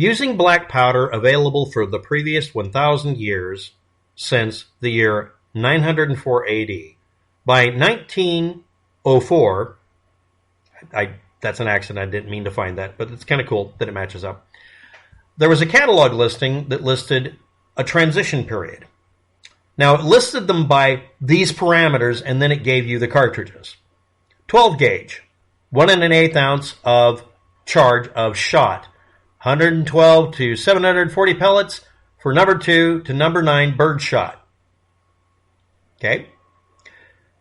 using black powder available for the previous 1,000 years since the year 904 AD. By 1904, that's an accident. I didn't mean to find that, but it's kind of cool that it matches up. There was a catalog listing that listed a transition period. Now, it listed them by these parameters, and then it gave you the cartridges. 12 gauge, 1 1/8 ounce of charge of shot, 112 to 740 pellets for number 2 to number 9 bird shot. Okay?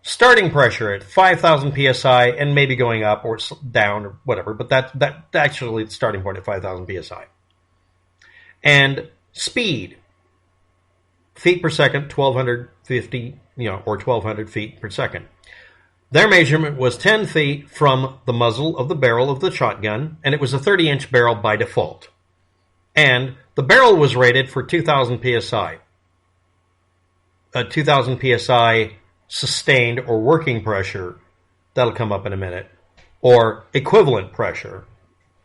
Starting pressure at 5,000 psi and maybe going up or down or whatever, but that's actually the starting point at 5,000 psi. And speed, feet per second, 1,250, or 1,200 feet per second. Their measurement was 10 feet from the muzzle of the barrel of the shotgun, and it was a 30-inch barrel by default. And the barrel was rated for 2,000 psi. 2,000 psi sustained or working pressure, that'll come up in a minute, or equivalent pressure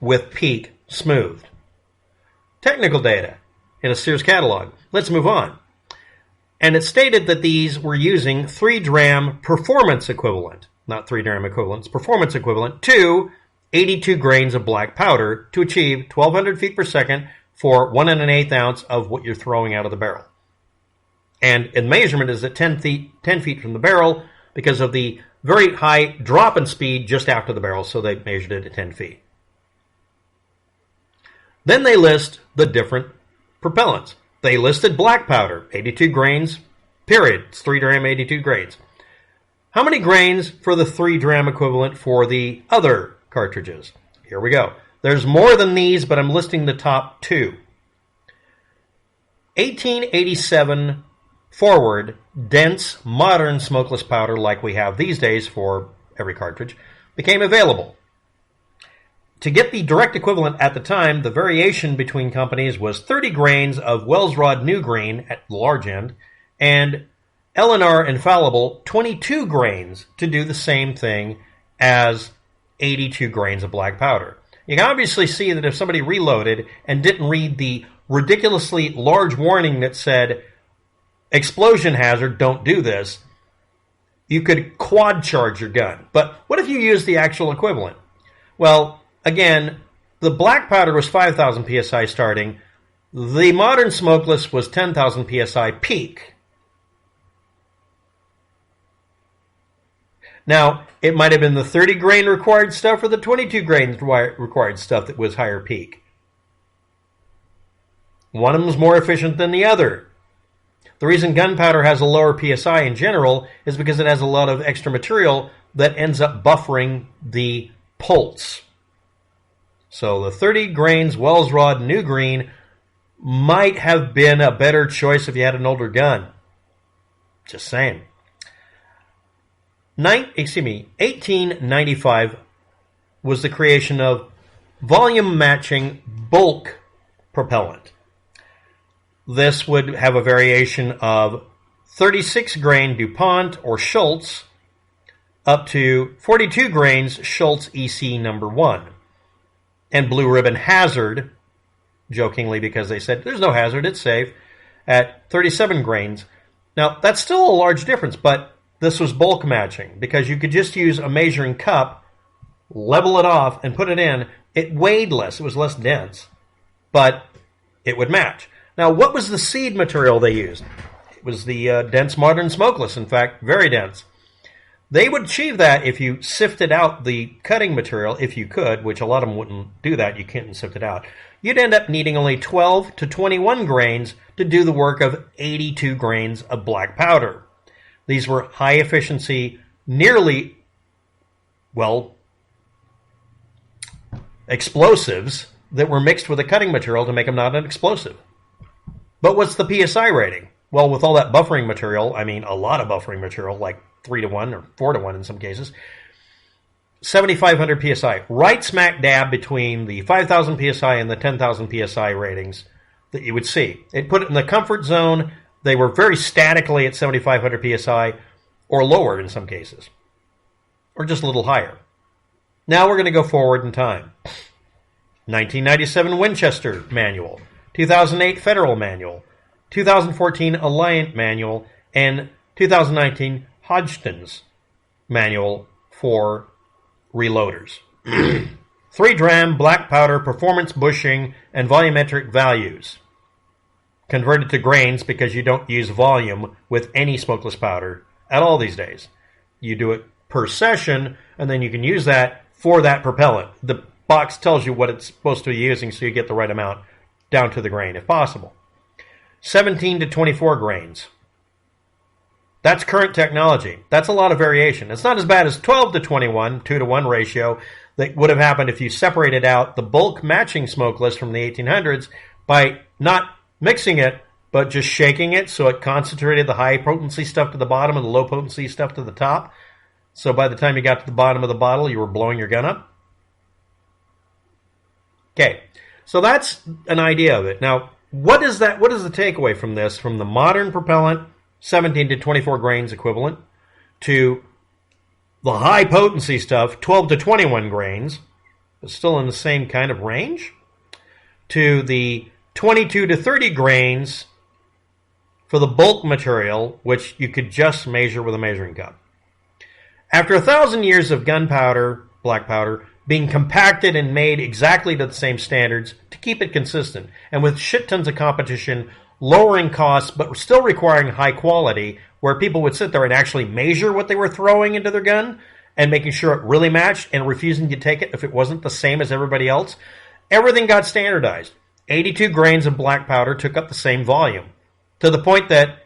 with peak smoothed. Technical data in a Sears catalog. Let's move on. And it stated that these were using 3 Dram performance equivalent, not 3 Dram equivalents, performance equivalent to 82 grains of black powder to achieve 1,200 feet per second for 1 1/8 ounce of what you're throwing out of the barrel. And the measurement is at 10 feet from the barrel because of the very high drop in speed just after the barrel, so they measured it at 10 feet. Then they list the different propellants. They listed black powder, 82 grains, period. It's 3 Dram, 82 grains. How many grains for the 3 Dram equivalent for the other cartridges? Here we go. There's more than these, but I'm listing the top 2. 1887 forward, dense, modern smokeless powder like we have these days for every cartridge became available. To get the direct equivalent at the time, the variation between companies was 30 grains of Walsrode New Green at the large end and L&R Infallible 22 grains to do the same thing as 82 grains of black powder. You can obviously see that if somebody reloaded and didn't read the ridiculously large warning that said, explosion hazard, don't do this, you could quad charge your gun. But what if you use the actual equivalent? Well, again, the black powder was 5,000 psi starting. The modern smokeless was 10,000 psi peak. Now, it might have been the 30 grain required stuff or the 22 grain required stuff that was higher peak. One of them is more efficient than the other. The reason gunpowder has a lower psi in general is because it has a lot of extra material that ends up buffering the pulse. So the 30 grains Walsrode New Green might have been a better choice if you had an older gun. Just saying. 1895 was the creation of volume matching bulk propellant. This would have a variation of 36 grain DuPont or Schultze up to 42 grains Schultze E.C. number 1. And Blue Ribbon Hazard, jokingly because they said there's no hazard, it's safe, at 37 grains. Now, that's still a large difference, but this was bulk matching because you could just use a measuring cup, level it off, and put it in. It weighed less. It was less dense, but it would match. Now, what was the seed material they used? It was the dense modern smokeless, in fact, very dense. They would achieve that if you sifted out the cutting material, if you could, which a lot of them wouldn't do that. You can't sift it out. You'd end up needing only 12 to 21 grains to do the work of 82 grains of black powder. These were high efficiency, nearly, explosives that were mixed with a cutting material to make them not an explosive. But what's the PSI rating? Well, with all that buffering material, I mean a lot of buffering material, like 3 to 1 or 4 to 1 in some cases, 7,500 PSI, right smack dab between the 5,000 PSI and the 10,000 PSI ratings that you would see. It put it in the comfort zone. They were very statically at 7,500 PSI or lower in some cases, or just a little higher. Now we're going to go forward in time. 1997 Winchester manual, 2008 Federal manual, 2014 Alliant manual, and 2019 Hodgdon's manual for reloaders. 3 Dram black powder performance bushing and volumetric values. Converted to grains because you don't use volume with any smokeless powder at all these days. You do it per session, and then you can use that for that propellant. The box tells you what it's supposed to be using, so you get the right amount down to the grain if possible. 17 to 24 grains. That's current technology. That's a lot of variation. It's not as bad as 12 to 21, 2 to 1 ratio that would have happened if you separated out the bulk matching smokeless from the 1800s by not mixing it, but just shaking it so it concentrated the high potency stuff to the bottom and the low potency stuff to the top. So by the time you got to the bottom of the bottle, you were blowing your gun up. Okay, so that's an idea of it. Now, what is the takeaway from this, from the modern propellant, 17 to 24 grains equivalent, to the high potency stuff, 12 to 21 grains, but still in the same kind of range, to the 22 to 30 grains for the bulk material, which you could just measure with a measuring cup. After 1,000 years of gunpowder, black powder, being compacted and made exactly to the same standards to keep it consistent, and with shit tons of competition, lowering costs, but still requiring high quality, where people would sit there and actually measure what they were throwing into their gun and making sure it really matched and refusing to take it if it wasn't the same as everybody else, everything got standardized. 82 grains of black powder took up the same volume, to the point that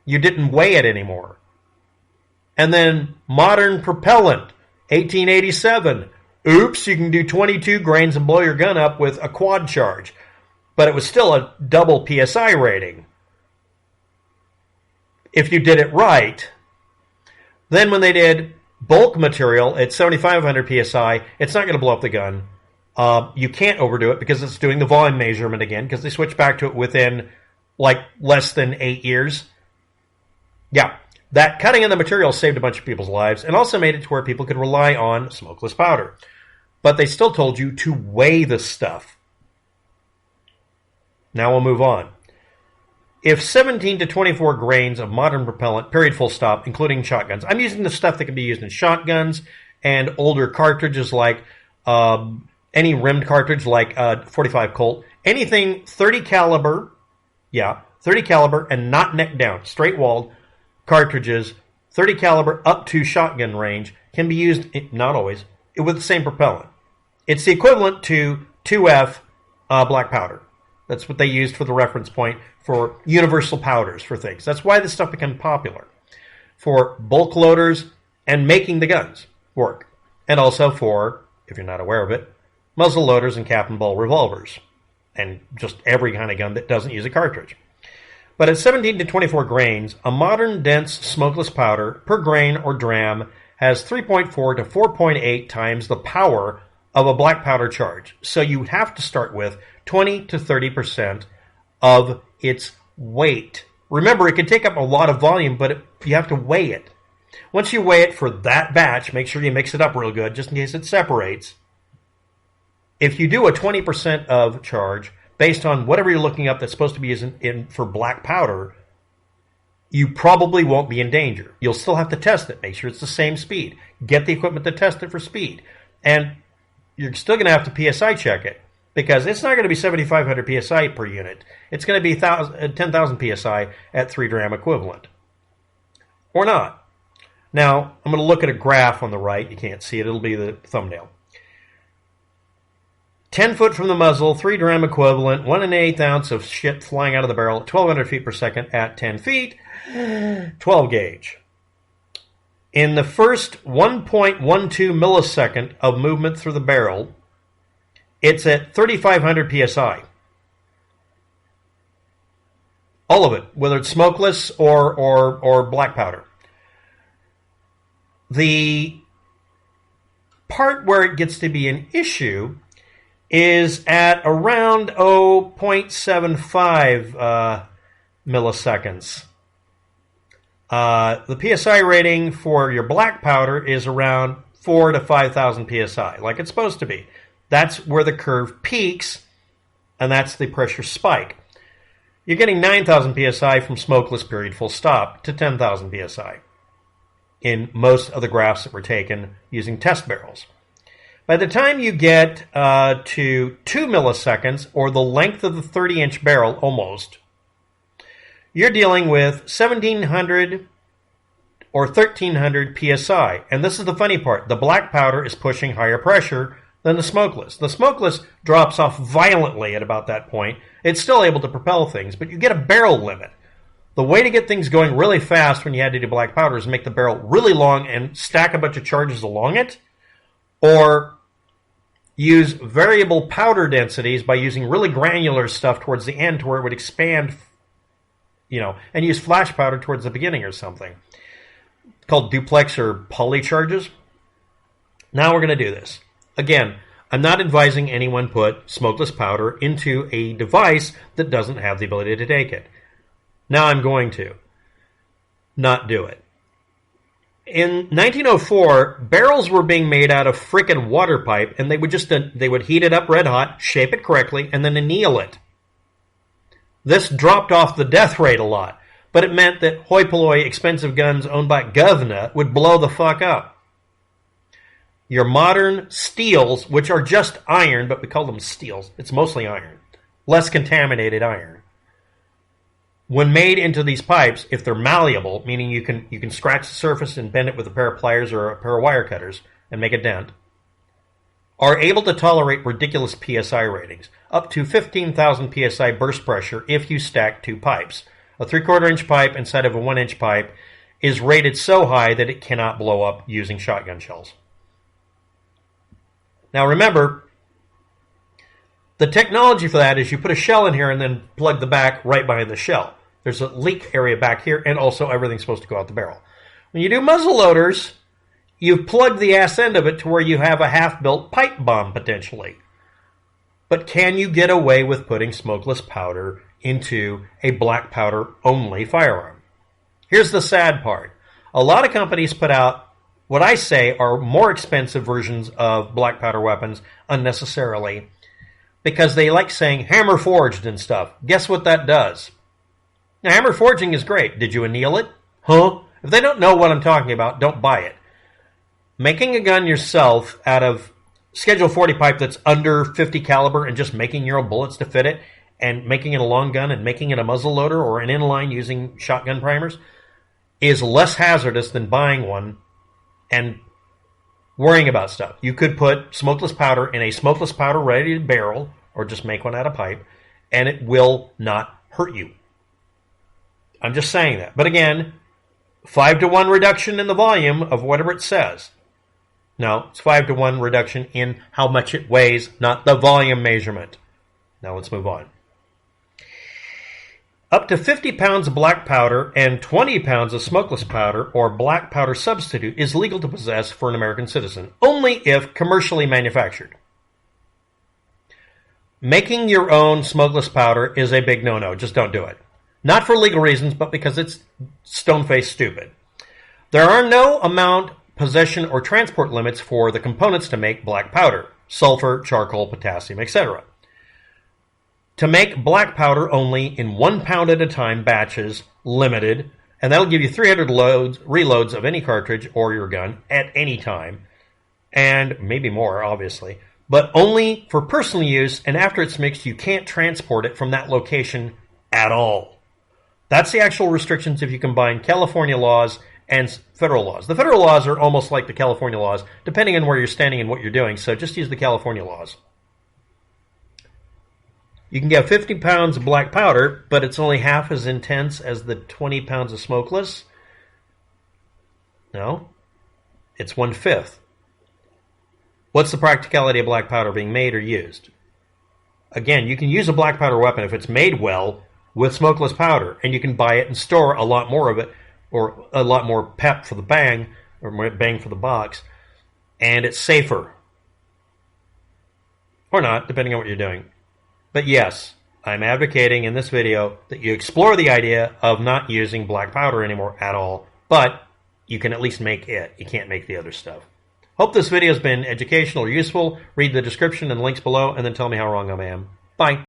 you didn't weigh it anymore. And then modern propellant, 1887. Oops, you can do 22 grains and blow your gun up with a quad charge. But it was still a double PSI rating, if you did it right. Then when they did bulk material at 7,500 PSI, it's not going to blow up the gun. You can't overdo it because it's doing the volume measurement again, because they switched back to it within like less than 8 years. Yeah, that cutting in the material saved a bunch of people's lives and also made it to where people could rely on smokeless powder. But they still told you to weigh the stuff. Now we'll move on. If 17 to 24 grains of modern propellant, period, full stop, including shotguns. I'm using the stuff that can be used in shotguns and older cartridges like any rimmed cartridge like 45 Colt. Anything 30 caliber, 30 caliber and not neck down, straight walled cartridges, 30 caliber up to shotgun range can be used, not always, with the same propellant. It's the equivalent to 2F black powder. That's what they used for the reference point for universal powders for things. That's why this stuff became popular. For bulk loaders and making the guns work. And also for, if you're not aware of it, muzzle loaders and cap and ball revolvers. And just every kind of gun that doesn't use a cartridge. But at 17 to 24 grains, a modern dense smokeless powder per grain or dram has 3.4 to 4.8 times the power of a black powder charge. So you have to start with 20 to 30% of its weight. Remember, it can take up a lot of volume, but you have to weigh it. Once you weigh it for that batch, make sure you mix it up real good, just in case it separates. If you do a 20% of charge, based on whatever you're looking up that's supposed to be used in for black powder, you probably won't be in danger. You'll still have to test it. Make sure it's the same speed. Get the equipment to test it for speed. And you're still going to have to PSI check it, because it's not going to be 7,500 PSI per unit. It's going to be 10,000 PSI at 3 dram equivalent. Or not. Now, I'm going to look at a graph on the right. You can't see it. It'll be the thumbnail. 10 foot from the muzzle, 3 dram equivalent, 1 1/8 ounce of shit flying out of the barrel at 1,200 feet per second at 10 feet, 12 gauge. In the first 1.12 millisecond of movement through the barrel, it's at 3,500 PSI. All of it, whether it's smokeless or black powder. The part where it gets to be an issue is at around 0.75 milliseconds. The PSI rating for your black powder is around 4,000 to 5,000 PSI, like it's supposed to be. That's where the curve peaks, and that's the pressure spike. You're getting 9,000 psi from smokeless, period, full stop, to 10,000 psi in most of the graphs that were taken using test barrels. By the time you get to 2 milliseconds, or the length of the 30-inch barrel almost, you're dealing with 1,700 or 1,300 psi. And this is the funny part. The black powder is pushing higher pressure than the smokeless. The smokeless drops off violently at about that point. It's still able to propel things, but you get a barrel limit. The way to get things going really fast when you had to do black powder is make the barrel really long and stack a bunch of charges along it, or use variable powder densities by using really granular stuff towards the end to where it would expand, and use flash powder towards the beginning or something. It's called duplex or poly charges. Now we're going to do this. Again, I'm not advising anyone put smokeless powder into a device that doesn't have the ability to take it. Now I'm going to not do it. In 1904, barrels were being made out of frickin' water pipe, and they would heat it up red hot, shape it correctly, and then anneal it. This dropped off the death rate a lot, but it meant that hoi polloi expensive guns owned by Governor would blow the fuck up. Your modern steels, which are just iron, but we call them steels, it's mostly iron, less contaminated iron. When made into these pipes, if they're malleable, meaning you can scratch the surface and bend it with a pair of pliers or a pair of wire cutters and make a dent, are able to tolerate ridiculous PSI ratings, up to 15,000 PSI burst pressure if you stack 2 pipes. A 3/4 inch pipe inside of a 1 inch pipe is rated so high that it cannot blow up using shotgun shells. Now remember, the technology for that is you put a shell in here and then plug the back right behind the shell. There's a leak area back here, and also everything's supposed to go out the barrel. When you do muzzle loaders, you've plugged the ass end of it to where you have a half-built pipe bomb, potentially. But can you get away with putting smokeless powder into a black powder-only firearm? Here's the sad part. A lot of companies put out what I say are more expensive versions of black powder weapons unnecessarily, because they like saying hammer forged and stuff. Guess what that does? Now, hammer forging is great. Did you anneal it? Huh? If they don't know what I'm talking about, don't buy it. Making a gun yourself out of Schedule 40 pipe that's under 50 caliber and just making your own bullets to fit it, and making it a long gun and making it a muzzle loader or an inline using shotgun primers is less hazardous than buying one and worrying about stuff. You could put smokeless powder in a smokeless powder ready barrel, or just make one out of pipe, and it will not hurt you. I'm just saying that. But again, 5-to-1 reduction in the volume of whatever it says. No, it's 5-to-1 reduction in how much it weighs, not the volume measurement. Now let's move on. Up to 50 pounds of black powder and 20 pounds of smokeless powder or black powder substitute is legal to possess for an American citizen, only if commercially manufactured. Making your own smokeless powder is a big no-no. Just don't do it. Not for legal reasons, but because it's stone-faced stupid. There are no amount, possession, or transport limits for the components to make black powder: sulfur, charcoal, potassium, etc. To make black powder only in 1 pound at a time batches, limited, and that'll give you 300 reloads of any cartridge or your gun at any time, and maybe more, obviously, but only for personal use, and after it's mixed, you can't transport it from that location at all. That's the actual restrictions if you combine California laws and federal laws. The federal laws are almost like the California laws, depending on where you're standing and what you're doing, so just use the California laws. You can get 50 pounds of black powder, but it's only half as intense as the 20 pounds of smokeless. No, it's 1/5. What's the practicality of black powder being made or used? Again, you can use a black powder weapon if it's made well with smokeless powder, and you can buy it and store a lot more of it, or a lot more pep for the bang, or more bang for the box, and it's safer. Or not, depending on what you're doing. But yes, I'm advocating in this video that you explore the idea of not using black powder anymore at all, but you can at least make it. You can't make the other stuff. Hope this video has been educational or useful. Read the description and links below, and then tell me how wrong I am. Bye.